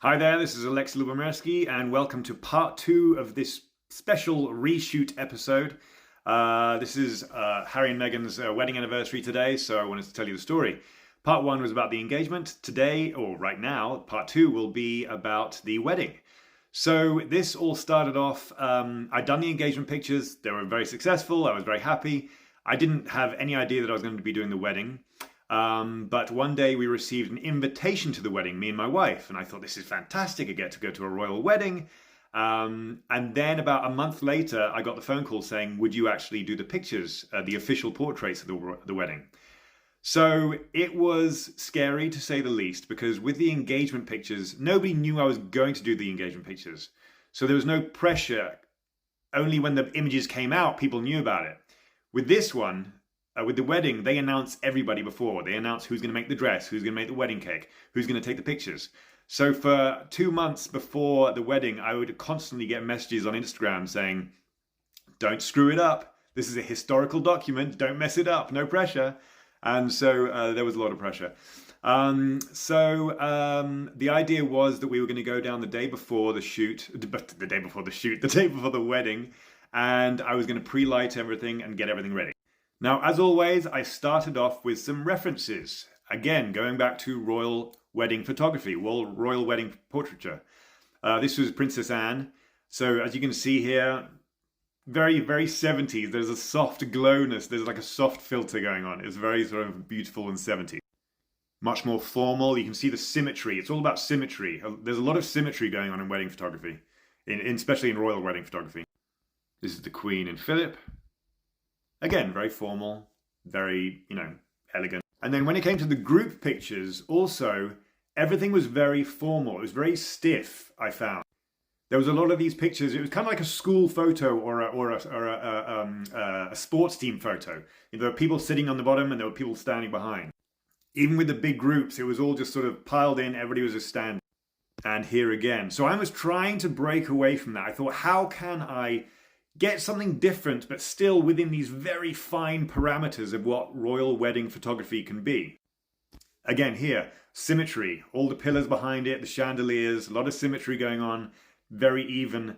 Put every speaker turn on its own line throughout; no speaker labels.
Hi there, this is Alexi Lubomirski, and welcome to part 2 of this special reshoot episode. This is Harry and Meghan's wedding anniversary today, so I wanted to tell you the story. Part 1 was about the engagement. Today, or right now, part 2 will be about the wedding. So this all started off, I'd done the engagement pictures, they were very successful, I was very happy. I didn't have any idea that I was going to be doing the wedding. But one day we received an invitation to the wedding, me and my wife, and I thought, this is fantastic, I get to go to a royal wedding. And then about a month later, I got the phone call saying, would you actually do the pictures, the official portraits of the wedding? So it was scary to say the least, because with the engagement pictures, nobody knew I was going to do the engagement pictures. So there was no pressure. Only when the images came out, people knew about it. With this one, with the wedding, they announce everybody before. They announce who's going to make the dress, who's going to make the wedding cake, who's going to take the pictures. So for 2 months before the wedding, I would constantly get messages on Instagram saying, don't screw it up. This is a historical document. Don't mess it up. No pressure. And so there was a lot of pressure. The idea was that we were going to go down the day before the shoot, the day before the wedding, and I was going to pre-light everything and get everything ready. Now, as always, I started off with some references. Again, going back to royal wedding photography, royal wedding portraiture. This was Princess Anne. So as you can see here, very, very 70s. There's a soft glowness. There's like a soft filter going on. It's very sort of beautiful and 70s. Much more formal. You can see the symmetry. It's all about symmetry. There's a lot of symmetry going on in wedding photography, especially in royal wedding photography. This is the Queen and Philip. Again, very formal, very, elegant. And then when it came to the group pictures, also, everything was very formal. It was very stiff, I found. There was a lot of these pictures. It was kind of like a school photo or a sports team photo. There were people sitting on the bottom and there were people standing behind. Even with the big groups, it was all just sort of piled in. Everybody was just standing. And here again. So I was trying to break away from that. I thought, how can I get something different, but still within these very fine parameters of what royal wedding photography can be? Again, here, symmetry. All the pillars behind it, the chandeliers, a lot of symmetry going on. Very even.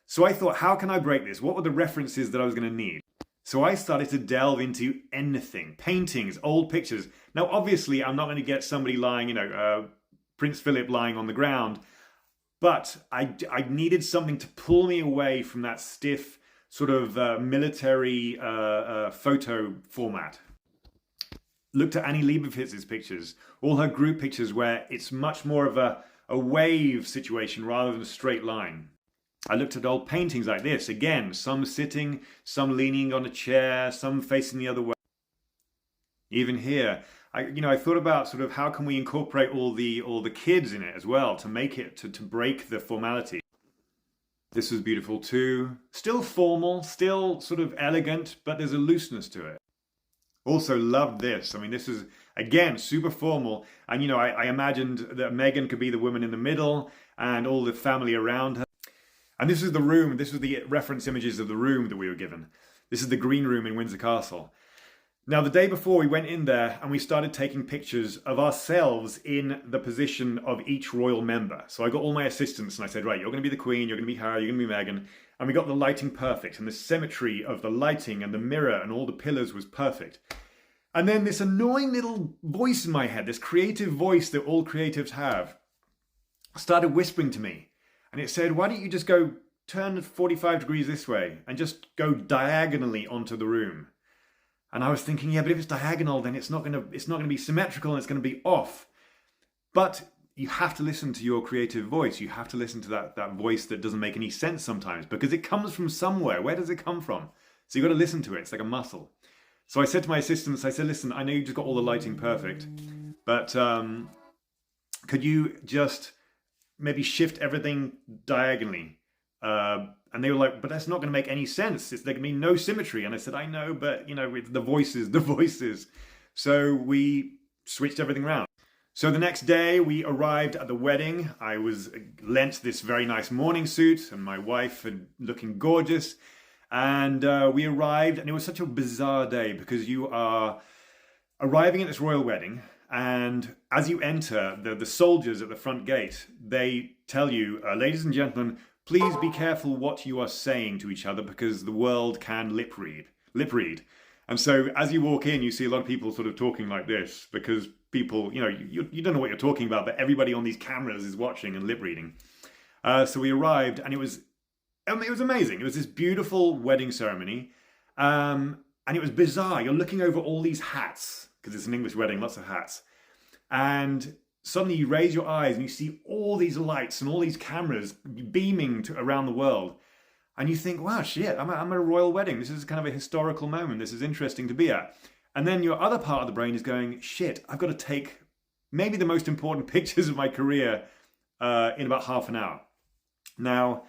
So I thought, how can I break this? What were the references that I was going to need? So I started to delve into anything. Paintings, old pictures. Now, obviously, I'm not going to get somebody lying, Prince Philip lying on the ground. But I needed something to pull me away from that stiff sort of military photo format. Looked at Annie Leibovitz's pictures, all her group pictures where it's much more of a wave situation rather than a straight line. I looked at old paintings like this. Again, some sitting, some leaning on a chair, some facing the other way. Even here, I thought about sort of how can we incorporate all the kids in it as well to make it, to break the formality. This was beautiful too. Still formal, still sort of elegant, but there's a looseness to it. Also loved this. I mean, this is, again, super formal. And, I imagined that Meghan could be the woman in the middle and all the family around her. And this is the room. This was the reference images of the room that we were given. This is the green room in Windsor Castle. Now, the day before, we went in there and we started taking pictures of ourselves in the position of each royal member. So I got all my assistants and I said, right, you're going to be the Queen, you're going to be Harry, you're going to be Meghan. And we got the lighting perfect, and the symmetry of the lighting and the mirror and all the pillars was perfect. And then this annoying little voice in my head, this creative voice that all creatives have, started whispering to me. And it said, why don't you just go turn 45 degrees this way and just go diagonally onto the room? And I was thinking, yeah, but if it's diagonal, then it's not going to be symmetrical and it's going to be off. But you have to listen to your creative voice. You have to listen to that voice that doesn't make any sense sometimes because it comes from somewhere. Where does it come from? So you've got to listen to it. It's like a muscle. So I said to my assistants, I said, listen, I know you just got all the lighting perfect, but could you just maybe shift everything diagonally? And they were like, but that's not going to make any sense. There can be no symmetry. And I said, I know, but it's the voices. So we switched everything around. So the next day we arrived at the wedding. I was lent this very nice morning suit and my wife had looking gorgeous. And we arrived and it was such a bizarre day because you are arriving at this royal wedding And as you enter, the soldiers at the front gate, they tell you, ladies and gentlemen, please be careful what you are saying to each other because the world can lip read. And so as you walk in, you see a lot of people sort of talking like this because people, you don't know what you're talking about, but everybody on these cameras is watching and lip reading. So we arrived and it was amazing. It was this beautiful wedding ceremony. And it was bizarre. You're looking over all these hats because it's an English wedding, lots of hats. And suddenly you raise your eyes and you see all these lights and all these cameras beaming around the world. And you think, wow, shit, I'm at a royal wedding. This is kind of a historical moment. This is interesting to be at. And then your other part of the brain is going, shit, I've got to take maybe the most important pictures of my career in about half an hour. Now,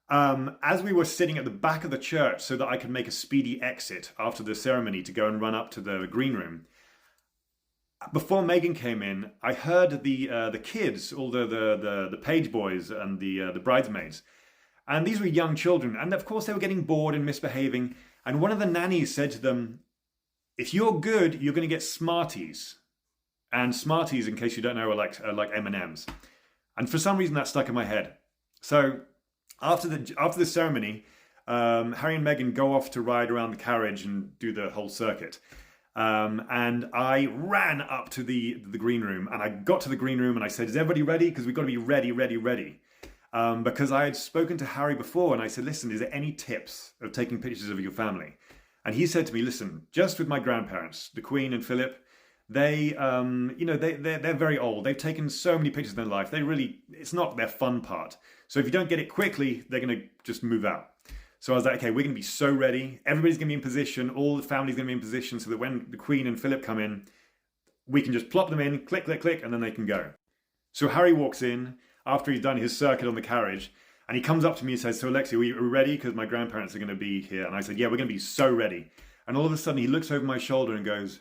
as we were sitting at the back of the church so that I could make a speedy exit after the ceremony to go and run up to the green room, before Meghan came in, I heard the kids, all the page boys and the bridesmaids, and these were young children, and of course they were getting bored and misbehaving. And one of the nannies said to them, "If you're good, you're going to get Smarties." And Smarties, in case you don't know, are like M&Ms. And for some reason that stuck in my head. So after the ceremony, Harry and Meghan go off to ride around the carriage and do the whole circuit. And I ran up to the green room, and I got to the green room and I said, "Is everybody ready? Because we've got to be ready. Because I had spoken to Harry before and I said, listen, is there any tips of taking pictures of your family? And he said to me, listen, just with my grandparents, the Queen and Philip, they're very old. They've taken so many pictures in their life. It's not their fun part. So if you don't get it quickly, they're going to just move out." So I was like, okay, we're going to be so ready. Everybody's going to be in position. All the family's going to be in position so that when the Queen and Philip come in, we can just plop them in, click, click, click, and then they can go. So Harry walks in after he's done his circuit on the carriage, and he comes up to me and says, "So Alexi, are we ready? Because my grandparents are going to be here." And I said, "Yeah, we're going to be so ready." And all of a sudden he looks over my shoulder and goes,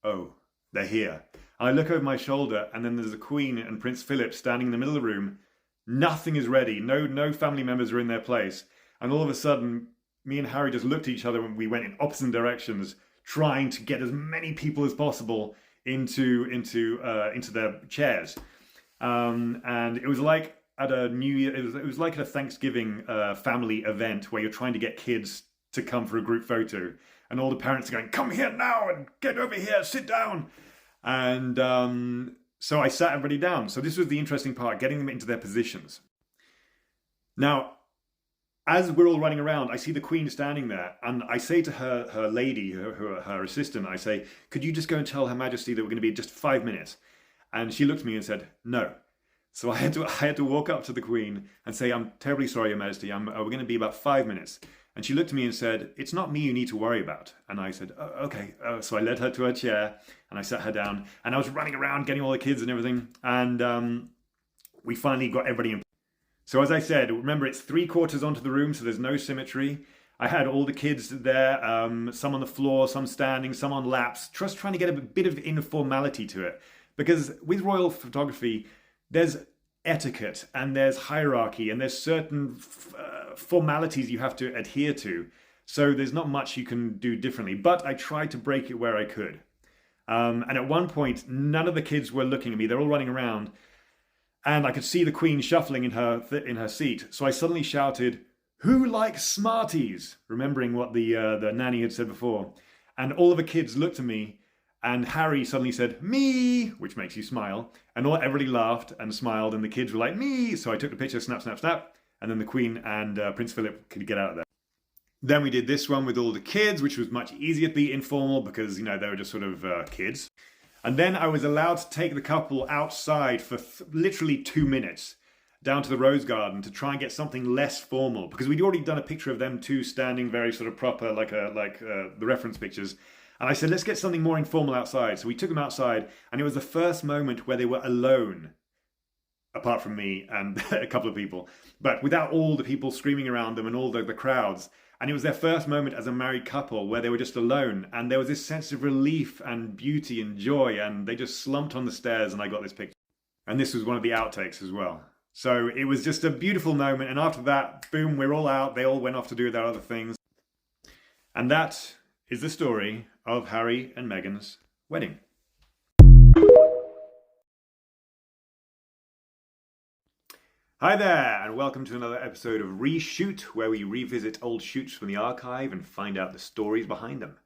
"Oh, they're here." And I look over my shoulder, and then there's the Queen and Prince Philip standing in the middle of the room. Nothing is ready. No family members are in their place. And all of a sudden, me and Harry just looked at each other and we went in opposite directions, trying to get as many people as possible into their chairs. And it was like at a New Year. It was like at a Thanksgiving family event where you're trying to get kids to come for a group photo, and all the parents are going, "Come here now and get over here, sit down." And so I sat everybody down. So this was the interesting part, getting them into their positions. Now, as we're all running around, I see the Queen standing there, and I say to her lady, her assistant, I say, "Could you just go and tell Her Majesty that we're going to be just 5 minutes?" And she looked at me and said, "No." So I had to walk up to the Queen and say, "I'm terribly sorry, Your Majesty. We're going to be about 5 minutes." And she looked at me and said, "It's not me you need to worry about." And I said, "Oh, okay." So I led her to her chair and I sat her down, and I was running around getting all the kids and everything. And we finally got everybody in. So as I said, remember, it's 3/4 onto the room, so there's no symmetry. I had all the kids there, some on the floor, some standing, some on laps, just trying to get a bit of informality to it. Because with royal photography, there's etiquette and there's hierarchy and there's certain formalities you have to adhere to. So there's not much you can do differently. But I tried to break it where I could. And at one point, none of the kids were looking at me. They're all running around. And I could see the Queen shuffling in her seat. So I suddenly shouted, "Who likes Smarties?" Remembering what the nanny had said before. And all of the kids looked at me, and Harry suddenly said, "Me," which makes you smile. And everybody laughed and smiled, and the kids were like, "Me." So I took the picture, snap, snap, snap. And then the Queen and Prince Philip could get out of there. Then we did this one with all the kids, which was much easier to be informal because, they were just sort of kids. And then I was allowed to take the couple outside for literally 2 minutes down to the rose garden to try and get something less formal, because we'd already done a picture of them two standing very sort of proper, like the reference pictures. And I said, let's get something more informal outside. So we took them outside, and it was the first moment where they were alone, apart from me and a couple of people, but without all the people screaming around them and all the crowds. And it was their first moment as a married couple where they were just alone. And there was this sense of relief and beauty and joy. And they just slumped on the stairs and I got this picture. And this was one of the outtakes as well. So it was just a beautiful moment. And after that, boom, we're all out. They all went off to do their other things. And that is the story of Harry and Meghan's wedding. Hi there, and welcome to another episode of Reshoot, where we revisit old shoots from the archive and find out the stories behind them.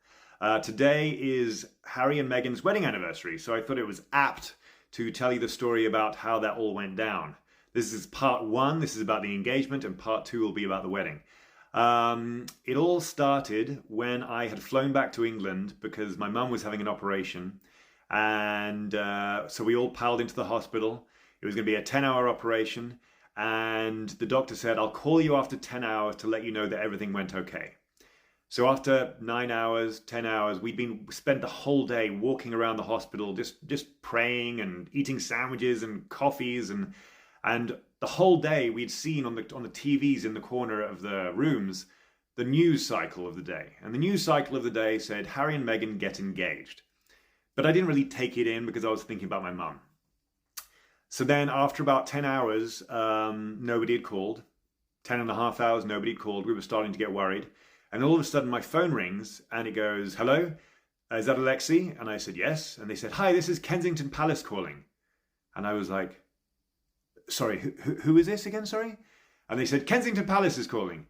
Today is Harry and Meghan's wedding anniversary, so I thought it was apt to tell you the story about how that all went down. This is part one, this is about the engagement, and part two will be about the wedding. It all started when I had flown back to England because my mum was having an operation, and so we all piled into the hospital. It was going to be a 10-hour operation. And the doctor said, I'll call you after 10 hours to let you know that everything went okay. So after 9 hours, 10 hours, spent the whole day walking around the hospital, just praying and eating sandwiches and coffees. And the whole day we'd seen on the TVs in the corner of the rooms, the news cycle of the day. And the news cycle of the day said, Harry and Meghan get engaged. But I didn't really take it in because I was thinking about my mum. So then after about 10 hours, nobody had called. 10 and a half hours, nobody had called. We were starting to get worried. And all of a sudden my phone rings and it goes, hello, is that Alexi? And I said, yes. And they said, hi, this is Kensington Palace calling. And I was like, sorry, who is this again, sorry? And they said, Kensington Palace is calling.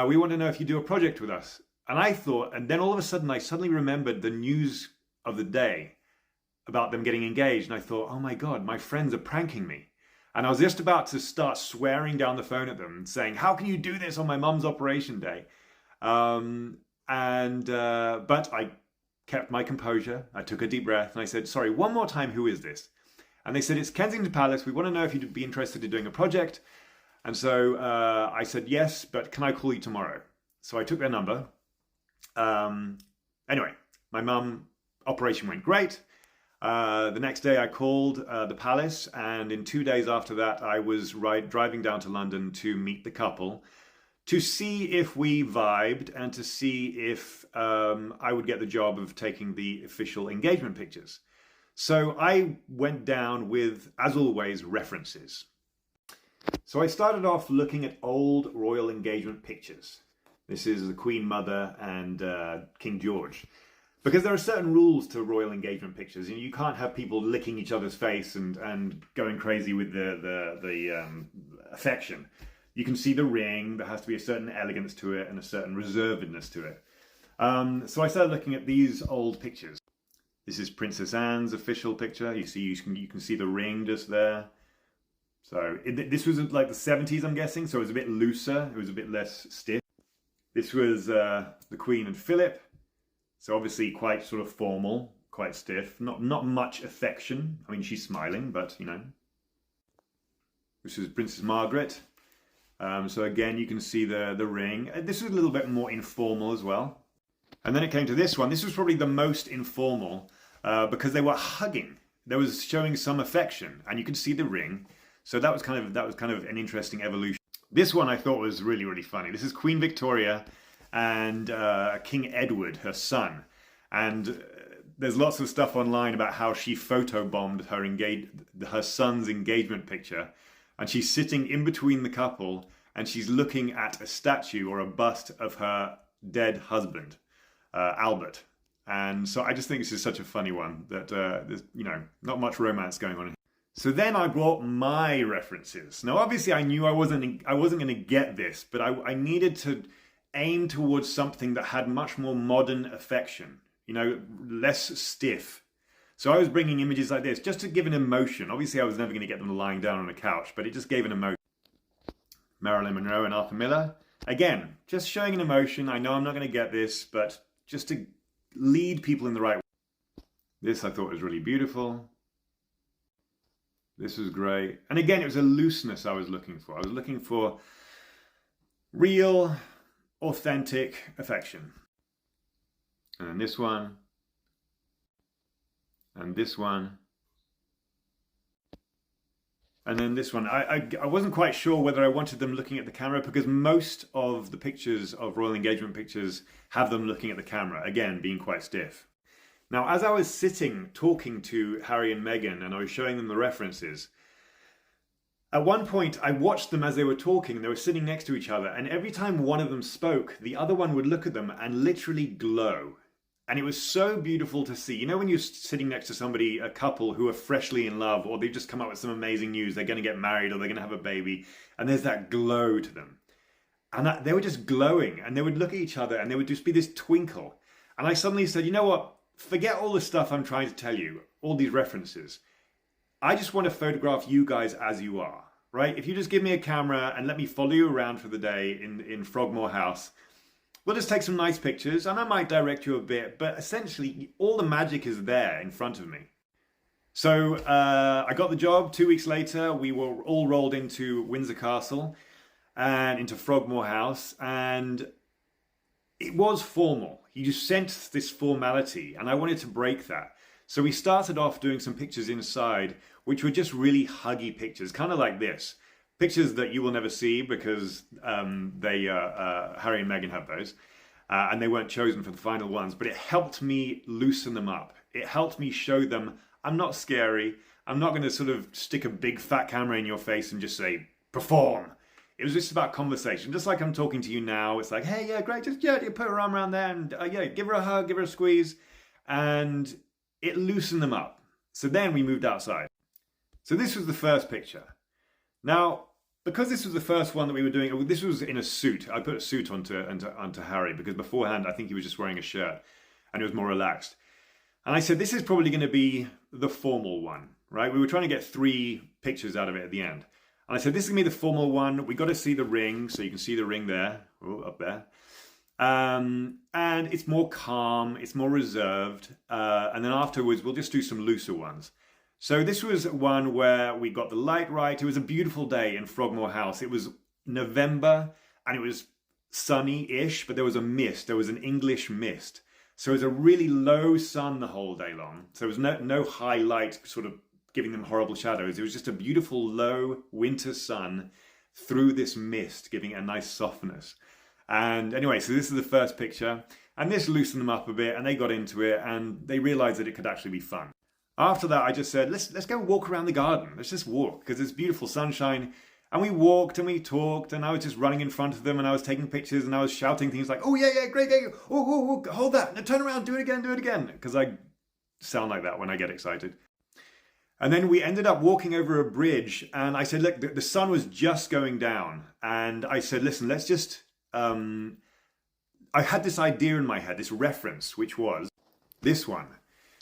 We want to know if you do a project with us. And I thought, and then all of a sudden I suddenly remembered the news of the day about them getting engaged, and I thought, oh my God, my friends are pranking me. And I was just about to start swearing down the phone at them, saying, how can you do this on my mum's operation day? But I kept my composure. I took a deep breath and I said, sorry, one more time, who is this? And they said, it's Kensington Palace. We want to know if you'd be interested in doing a project. And so I said, yes, but can I call you tomorrow? So I took their number. Anyway, my mum operation went great. The next day I called the palace, and in 2 days after that I was driving down to London to meet the couple to see if we vibed and to see if I would get the job of taking the official engagement pictures. So I went down with, as always, references. So I started off looking at old royal engagement pictures. This is the Queen Mother and King George. Because there are certain rules to royal engagement pictures. You can't have people licking each other's face and going crazy with the affection. You can see the ring. There has to be a certain elegance to it and a certain reservedness to it. So I started looking at these old pictures. This is Princess Anne's official picture. You can see the ring just there. So this was like the 70s, I'm guessing. So it was a bit looser. It was a bit less stiff. This was the Queen and Philip. So obviously quite sort of formal, quite stiff, not much affection. I mean, she's smiling, but you know. This is Princess Margaret. So again, you can see the ring. This was a little bit more informal as well. And then it came to this one. This was probably the most informal because they were hugging. There was showing some affection, and you could see the ring. So that was kind of an interesting evolution. This one I thought was really, really funny. This is Queen Victoria and King Edward, her son. And there's lots of stuff online about how she photobombed her son's engagement picture. And she's sitting in between the couple and she's looking at a statue or a bust of her dead husband, Albert. And so I just think this is such a funny one that there's, not much romance going on. So then I brought my references. Now, obviously I knew I wasn't going to get this, but I needed to aim towards something that had much more modern affection, less stiff. So I was bringing images like this just to give an emotion. Obviously I was never going to get them lying down on a couch, but it just gave an emotion. Marilyn Monroe and Arthur Miller. Again, just showing an emotion. I know I'm not going to get this, but just to lead people in the right way. This I thought was really beautiful. This was great. And again, it was a looseness I was looking for. I was looking for real, authentic affection. And then this one. And this one. And then this one. I wasn't quite sure whether I wanted them looking at the camera because most of the pictures of royal engagement pictures have them looking at the camera, again, being quite stiff. Now, as I was sitting talking to Harry and Meghan and I was showing them the references, at one point I watched them as they were talking. They were sitting next to each other, and every time one of them spoke, the other one would look at them and literally glow. And it was so beautiful to see. You know, when you're sitting next to somebody, a couple who are freshly in love, or they've just come up with some amazing news, they're going to get married or they're going to have a baby, and there's that glow to them. And they were just glowing, and they would look at each other and there would just be this twinkle. And I suddenly said, you know what? Forget all the stuff I'm trying to tell you, all these references. I just want to photograph you guys as you are, right? If you just give me a camera and let me follow you around for the day in Frogmore House, we'll just take some nice pictures, and I might direct you a bit, but essentially all the magic is there in front of me. So I got the job. 2 weeks later, we were all rolled into Windsor Castle and into Frogmore House, and it was formal. You sensed this formality, and I wanted to break that. So we started off doing some pictures inside, which were just really huggy pictures, kind of like this. Pictures that you will never see because Harry and Meghan have those, and they weren't chosen for the final ones, but it helped me loosen them up. It helped me show them I'm not scary. I'm not going to sort of stick a big fat camera in your face and just say, perform. It was just about conversation, just like I'm talking to you now. It's like, hey, yeah, great, just you put her arm around there and yeah, give her a hug, give her a squeeze, and it loosened them up. So then we moved outside. So this was the first picture. Now, because this was the first one that we were doing, this was in a suit. I put a suit onto Harry because beforehand I think he was just wearing a shirt and it was more relaxed. And I said, this is probably going to be the formal one, right? We were trying to get 3 pictures out of it at the end. And I said, this is going to be the formal one. We got to see the ring, so you can see the ring there, up there. And it's more calm, it's more reserved. And then afterwards, we'll just do some looser ones. So this was one where we got the light right. It was a beautiful day in Frogmore House. It was November and it was sunny-ish, but there was a mist. There was an English mist. So it was a really low sun the whole day long. So there was no high light sort of giving them horrible shadows. It was just a beautiful low winter sun through this mist, giving it a nice softness. And anyway, so this is the first picture. And this loosened them up a bit and they got into it and they realized that it could actually be fun. After that, I just said, let's go walk around the garden. Let's just walk because it's beautiful sunshine. And we walked and we talked and I was just running in front of them and I was taking pictures and I was shouting things like, oh, yeah, great. Oh, hold that. Now turn around, do it again. Because I sound like that when I get excited. And then we ended up walking over a bridge and I said, look, the sun was just going down. And I said, listen, let's just, I had this idea in my head, this reference, which was this one.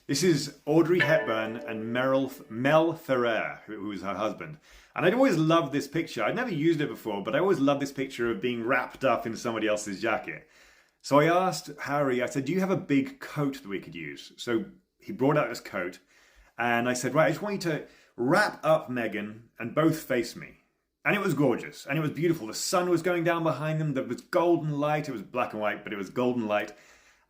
This is Audrey Hepburn and Mel Ferrer, who was her husband. And I'd always loved this picture. I'd never used it before, but I always loved this picture of being wrapped up in somebody else's jacket. So I asked Harry, I said, do you have a big coat that we could use? So he brought out this coat and I said, right, I just want you to wrap up Meghan and both face me. And it was gorgeous and it was beautiful. The sun was going down behind them. There was golden light. It was black and white, but it was golden light.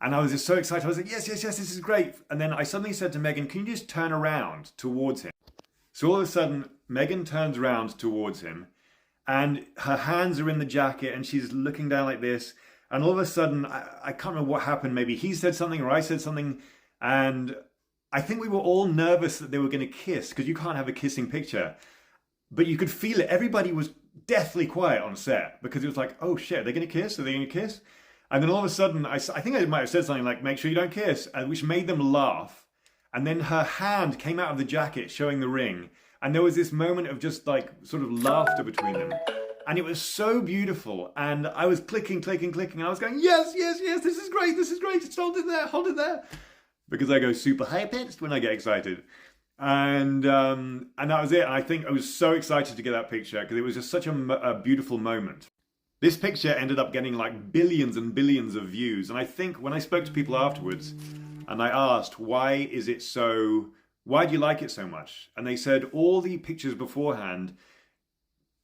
And I was just so excited. I was like, yes, this is great. And then I suddenly said to Meghan, can you just turn around towards him? So all of a sudden, Meghan turns around towards him and her hands are in the jacket and she's looking down like this. And all of a sudden, I can't remember what happened. Maybe he said something or I said something. And I think we were all nervous that they were going to kiss because you can't have a kissing picture. But you could feel it. Everybody was deathly quiet on set because it was like, oh shit, are they going to kiss? Are they going to kiss? And then all of a sudden, I think I might have said something like, make sure you don't kiss, which made them laugh. And then her hand came out of the jacket showing the ring. And there was this moment of just like sort of laughter between them. And it was so beautiful. And I was clicking. And I was going, yes, this is great. Just hold it there. Because I go super high pitched when I get excited. And that was it. And I think I was so excited to get that picture because it was just such a beautiful moment. This picture ended up getting like billions and billions of views. And I think when I spoke to people afterwards and I asked, why do you like it so much? And they said all the pictures beforehand,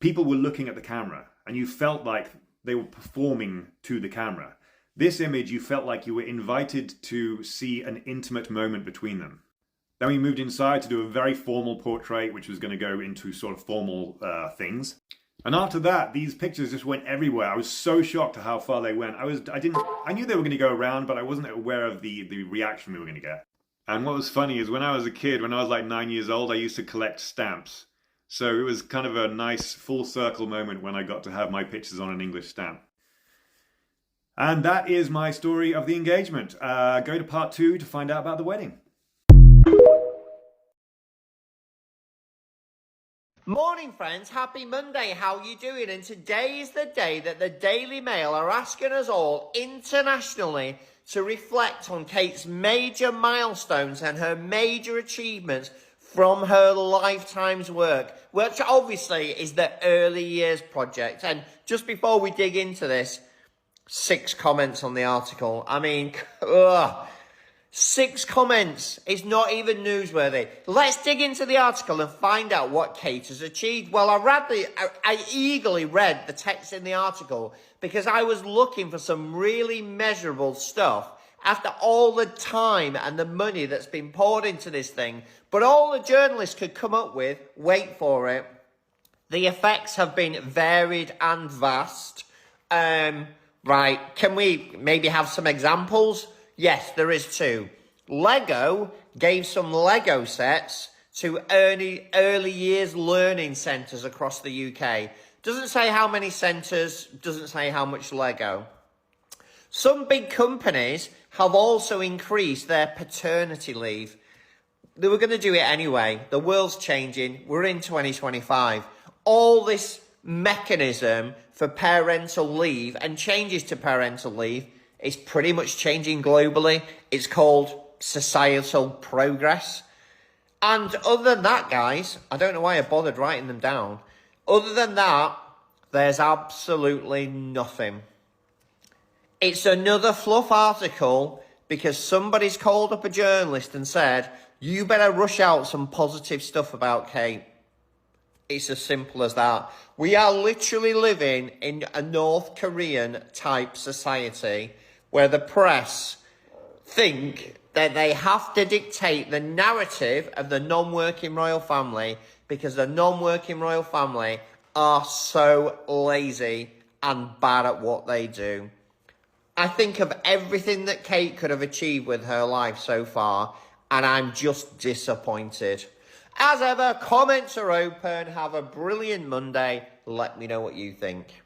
people were looking at the camera and you felt like they were performing to the camera. This image, you felt like you were invited to see an intimate moment between them. Then we moved inside to do a very formal portrait, which was going to go into sort of formal things. And after that, these pictures just went everywhere. I was so shocked at how far they went. I knew they were going to go around, but I wasn't aware of the reaction we were going to get. And what was funny is when I was a kid, when I was like 9 years old, I used to collect stamps. So it was kind of a nice full circle moment when I got to have my pictures on an English stamp. And that is my story of the engagement. Go to part 2 to find out about the wedding.
Morning friends, happy Monday, how are you doing? And today is the day that the Daily Mail are asking us all internationally to reflect on Kate's major milestones and her major achievements from her lifetime's work, which obviously is the Early Years Project. And just before we dig into this, 6 comments on the article. I mean, ugh. 6 comments. It's not even newsworthy. Let's dig into the article and find out what Kate has achieved. Well, I eagerly read the text in the article because I was looking for some really measurable stuff after all the time and the money that's been poured into this thing. But all the journalists could come up with, wait for it, the effects have been varied and vast. Right, can we maybe have some examples? Yes, there is 2. Lego gave some Lego sets to early years learning centres across the UK. Doesn't say how many centres, doesn't say how much Lego. Some big companies have also increased their paternity leave. They were going to do it anyway. The world's changing. We're in 2025. All this mechanism for parental leave and changes to parental leave is pretty much changing globally. It's called societal progress. And other than that, guys, I don't know why I bothered writing them down. Other than that, there's absolutely nothing. It's another fluff article because somebody's called up a journalist and said, you better rush out some positive stuff about Kate. It's as simple as that. We are literally living in a North Korean type society where the press think that they have to dictate the narrative of the non-working royal family because the non-working royal family are so lazy and bad at what they do. I think of everything that Kate could have achieved with her life so far, and I'm just disappointed. As ever, comments are open. Have a brilliant Monday. Let me know what you think.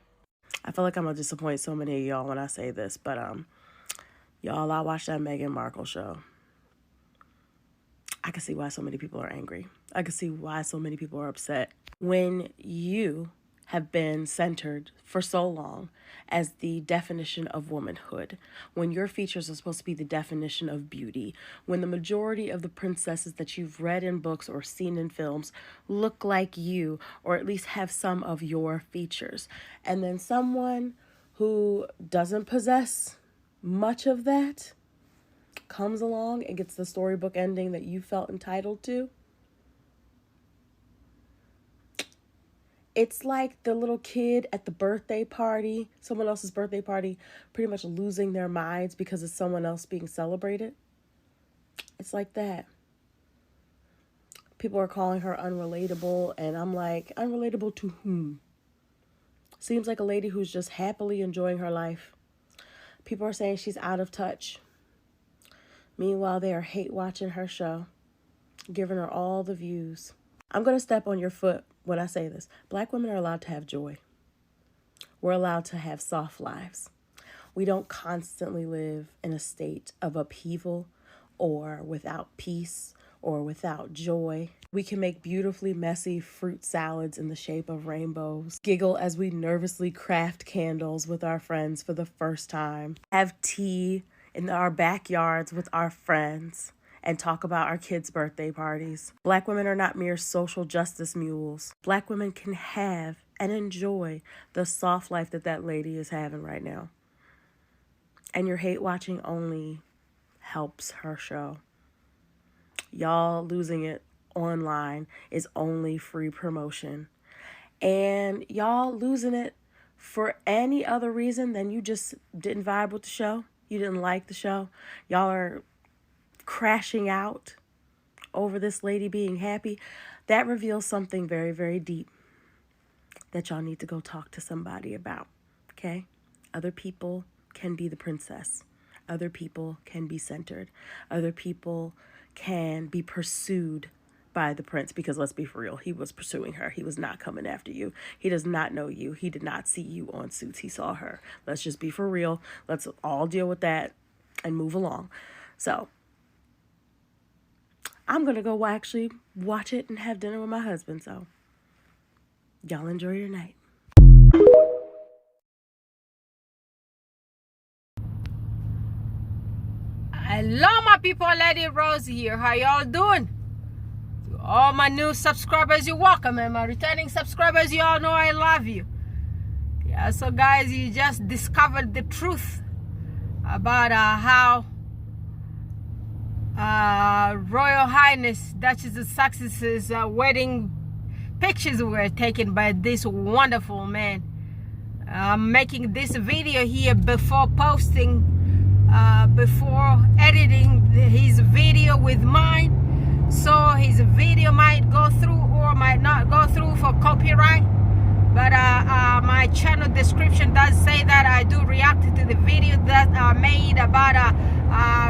I feel like I'm going to disappoint so many of y'all when I say this, but y'all, I watched that Meghan Markle show. I can see why so many people are angry. I can see why so many people are upset. When you have been centered for so long as the definition of womanhood, when your features are supposed to be the definition of beauty, when the majority of the princesses that you've read in books or seen in films look like you, or at least have some of your features, and then someone who doesn't possess much of that comes along and gets the storybook ending that you felt entitled to, it's like the little kid at the birthday party, someone else's birthday party, pretty much losing their minds because it's someone else being celebrated. It's like that. People are calling her unrelatable, and I'm like, unrelatable to whom? Seems like a lady who's just happily enjoying her life. People are saying she's out of touch. Meanwhile, they are hate watching her show, giving her all the views. I'm going to step on your foot when I say this. Black women are allowed to have joy. We're allowed to have soft lives. We don't constantly live in a state of upheaval or without peace or without joy. We can make beautifully messy fruit salads in the shape of rainbows, giggle as we nervously craft candles with our friends for the first time, have tea in our backyards with our friends, and talk about our kids' birthday parties. Black women are not mere social justice mules. Black women can have and enjoy the soft life that lady is having right now. And your hate watching only helps her show. Y'all losing it online is only free promotion. And y'all losing it for any other reason than you just didn't vibe with the show. You didn't like the show. Y'all are crashing out over this lady being happy. That reveals something very, very deep that y'all need to go talk to somebody about, okay? Other people can be the princess. Other people can be centered. Other people can be pursued by the prince, because let's be for real, he was pursuing her. He was not coming after you. He does not know you. He did not see you on Suits. He saw her. Let's just be for real. Let's all deal with that and move along. So I'm going to go actually watch it and have dinner with my husband. So y'all enjoy your night.
Hello my people, Lady Rose here. How y'all doing? To all my new subscribers, you're welcome, and my returning subscribers, you all know I love you. Yeah, so guys, you just discovered the truth about how Royal Highness Duchess of Sussex's wedding pictures were taken by this wonderful man. I'm making this video here before posting, before editing his video with mine, so his video might go through or might not go through for copyright. But my channel description does say that I do react to the video that are made about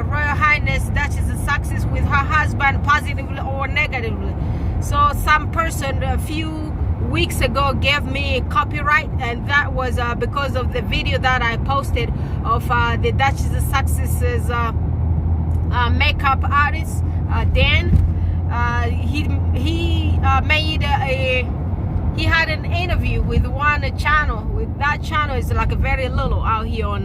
Royal Highness Duchess of Sussex with her husband, positively or negatively. So some person a few weeks ago gave me copyright, and that was because of the video that I posted of the Duchess of Sussex's makeup artist, Dan. He had an interview with one channel. With that channel is like a very little out here on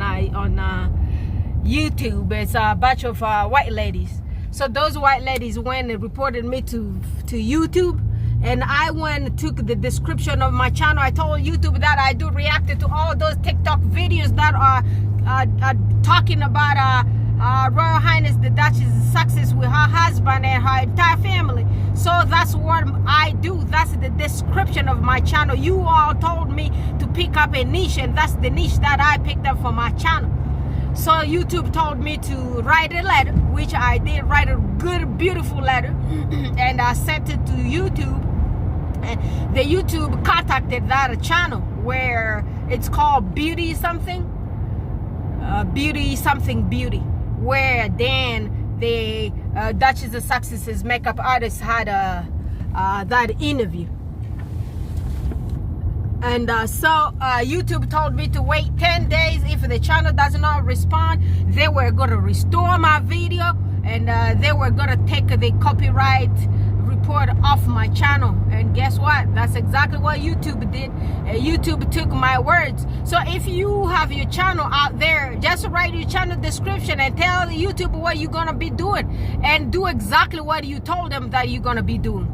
YouTube. It's a bunch of white ladies. So those white ladies went and reported me to YouTube, and I went and took the description of my channel. I told YouTube that I do react to all those TikTok videos that are talking about Royal Highness the Duchess of Sussex with her husband and her entire family. So that's what I do. That's the description of my channel. You all told me to pick up a niche, and that's the niche that I picked up for my channel. So YouTube told me to write a letter, which I did, write a good, beautiful letter, and I sent it to YouTube. And the YouTube contacted that channel where it's called Beauty Something, Beauty, where then the Duchess of Sussex's makeup artist had that interview. And so YouTube told me to wait 10 days. If the channel does not respond, they were going to restore my video, and they were going to take the copyright report off my channel. And guess what? That's exactly what YouTube did. YouTube took my words. So if you have your channel out there, just write your channel description and tell YouTube what you're going to be doing, and do exactly what you told them that you're going to be doing.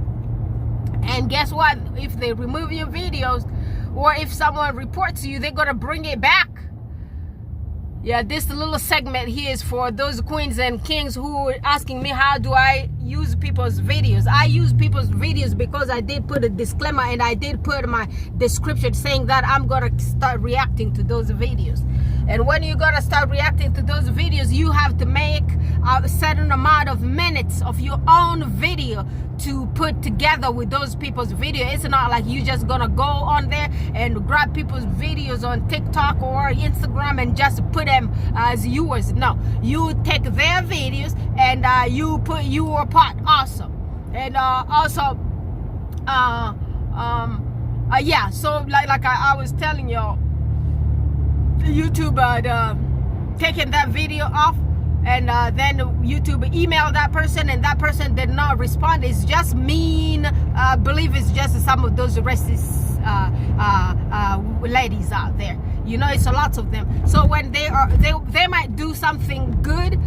And guess what? If they remove your videos, or if someone reports you, they're going to bring it back. Yeah, this little segment here is for those queens and kings who are asking me, how do I use people's videos? I use people's videos because I did put a disclaimer, and I did put my description saying that I'm going to start reacting to those videos. And when you're going to start reacting to those videos, you have to make a certain amount of minutes of your own video to put together with those people's video. It's not like you just gonna go on there and grab people's videos on TikTok or Instagram and just put them as yours. No, you take their videos and you put your part also. And also yeah, so like I was telling y'all, YouTube had taken that video off, and then YouTube emailed that person, and that person did not respond. It's just mean. I believe it's just some of those racist ladies out there. You know, it's a lot of them. So when they might do something good,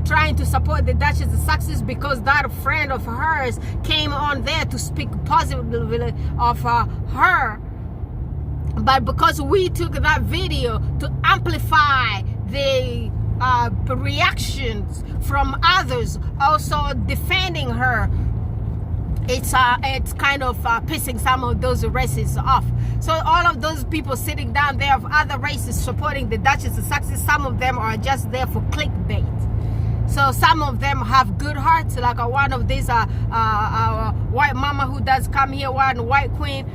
trying to support the Duchess of Sussex, because that friend of hers came on there to speak positively of her. But because we took that video to amplify the reactions from others also defending her, it's kind of pissing some of those races off. So all of those people sitting down there of other races supporting the Duchess of Sussex, some of them are just there for clickbait. So some of them have good hearts, like one of these white mama who does come here, one white queen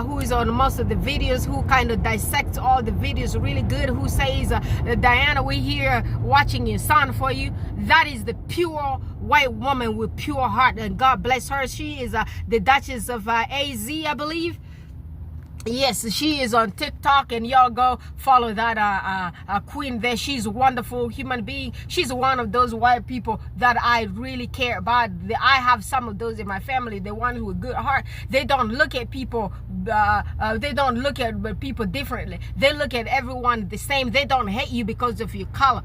who is on most of the videos, who kind of dissects all the videos really good, who says, Diana, we're here watching your son for you. That is the pure white woman with pure heart, and God bless her. She is the Duchess of AZ, I believe. Yes, she is on TikTok, and y'all go follow that queen there. She's a wonderful human being. She's one of those white people that I really care about. I have some of those in my family. The ones with good heart. They don't look at people. They don't look at people differently. They look at everyone the same. They don't hate you because of your color.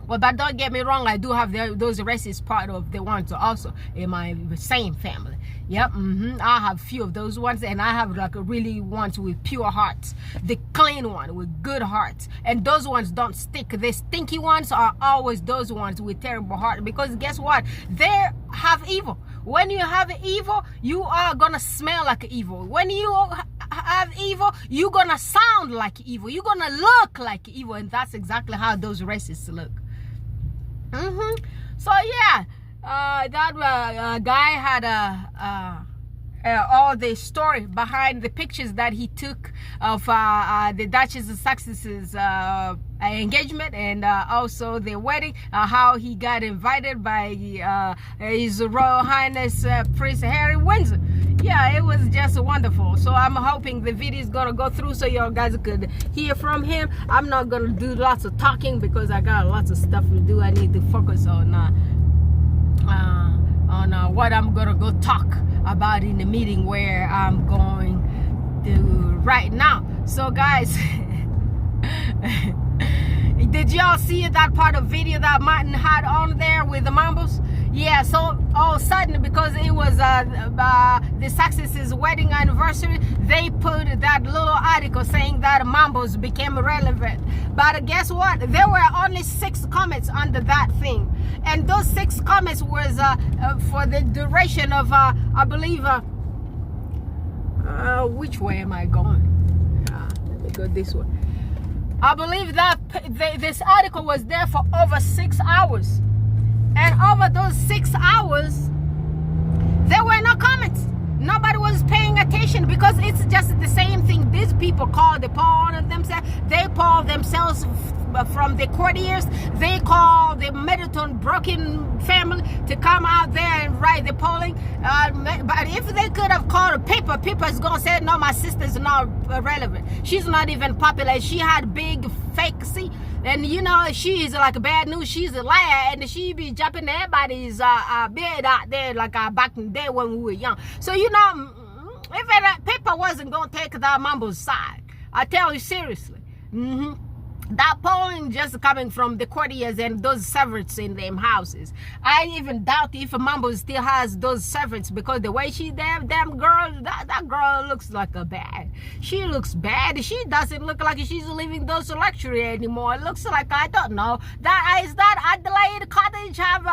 Well, but don't get me wrong, I do have those racist part of the ones also in my same family. Yep, I have a few of those ones, and I have like a really ones with pure hearts, the clean one with good hearts, and those ones don't stick. The stinky ones are always those ones with terrible heart, because guess what? They have evil. When you have evil, you are gonna smell like evil. When you have evil, you're gonna sound like evil. You're gonna look like evil, and that's exactly how those racists look. So yeah, that guy had all the story behind the pictures that he took of the Duchess of Sussex's engagement, and also the wedding, how he got invited by His Royal Highness Prince Harry Windsor. Yeah, it was just wonderful. So I'm hoping the video is gonna go through so you guys could hear from him. I'm not gonna do lots of talking because I got lots of stuff to do. I need to focus on what I'm gonna go talk about in the meeting where I'm going to right now. So guys, did y'all see that part of video that Martin had on there with the mumbles? Yeah, so all of a sudden, because it was the Sussex's wedding anniversary, they put that little article saying that mumbles became relevant. But guess what? There were only 6 comments under that thing. And those 6 comments was for the duration of, I believe, which way am I going? Let me go this way. I believe that this article was there for over 6 hours. And over those 6 hours, there were no comments. Nobody was paying attention, because it's just the same thing. These people they poll themselves. They poll themselves from the courtiers. They call the Middleton Broken family to come out there and write the polling. But if they could have called Pippa's gonna say, no, my sister's not relevant. She's not even popular. She had big fake see. And you know, she is like bad news. She's a liar, and she be jumping everybody's bed out there like back in the day when we were young. So you know, if Pippa wasn't gonna take that mumbles side, I tell you seriously. That polling just coming from the courtiers and those servants in them houses. I even doubt if Mumble still has those servants, because the way she damn girl, that girl looks like a bad. She looks bad. She doesn't look like she's living those luxury anymore. It looks like, I don't know. Is that Adelaide Cottage have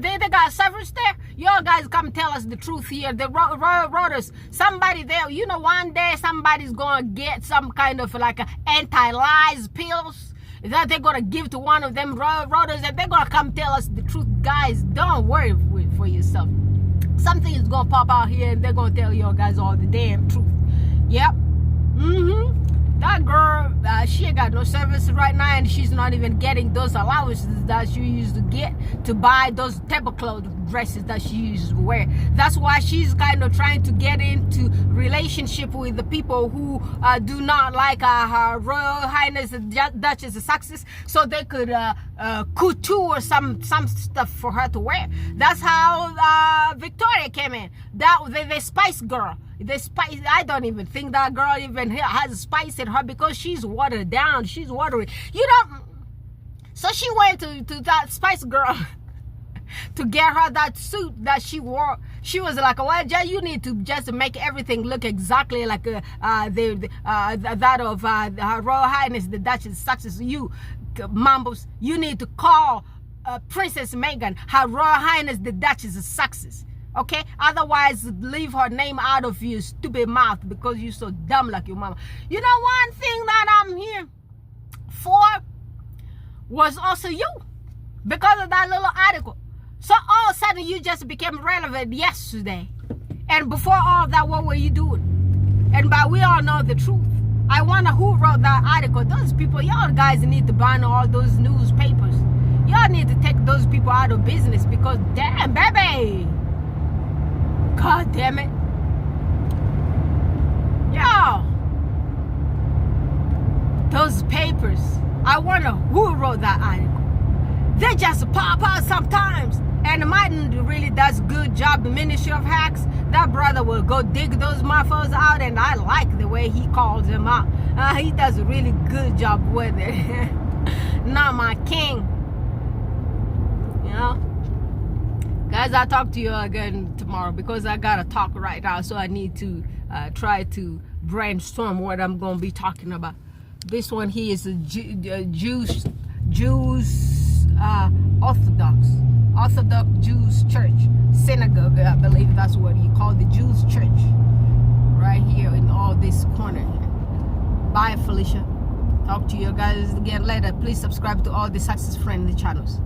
they got servants there? Y'all guys come tell us the truth here. The roaders, somebody there, you know, one day somebody's gonna get some kind of like anti-lies pills that they're gonna give to one of them roaders, and they're gonna come tell us the truth. Guys, don't worry for yourself. Something is gonna pop out here, and they're gonna tell y'all guys all the damn truth. Yep. That girl, she ain't got no service right now, and she's not even getting those allowances that she used to get to buy those tablecloth dresses that she used to wear. That's why she's kind of trying to get into relationship with the people who do not like her Royal Highness Duchess of Sussex, so they could couture some stuff for her to wear. That's how Victoria came in. The Spice Girl. The spice, I don't even think that girl even has spice in her, because she's watered down. She's watery, you know. So she went to that Spice Girl to get her that suit that she wore. She was like, well, you need to just make everything look exactly like that of her Royal Highness the Duchess of Sussex. You mumbles, you need to call Princess Meghan her Royal Highness the Duchess of Sussex. Okay, otherwise leave her name out of your stupid mouth, because you're so dumb like your mama. You know, one thing that I'm here for was also you, because of that little article. So all of a sudden you just became relevant yesterday, and before all of that, what were you doing? And but we all know the truth. I wonder who wrote that article. Those people, y'all guys need to ban all those newspapers. Y'all need to take those people out of business because damn, baby. God damn it. Yo. Those papers. I wonder who wrote that article. They just pop out sometimes. And Martin really does good job. The Ministry of Hacks, that brother will go dig those motherfuckers out, and I like the way he calls them out. He does a really good job with it. Not my king. You know? Guys, I'll talk to you again tomorrow because I gotta talk right now, so I need to try to brainstorm what I'm gonna be talking about. This one here is a Jews Orthodox Jews church, synagogue, I believe that's what you call the Jews church, right here in all this corner here. Bye, Felicia. Talk to you guys again later. Please subscribe to all the Success Friendly channels.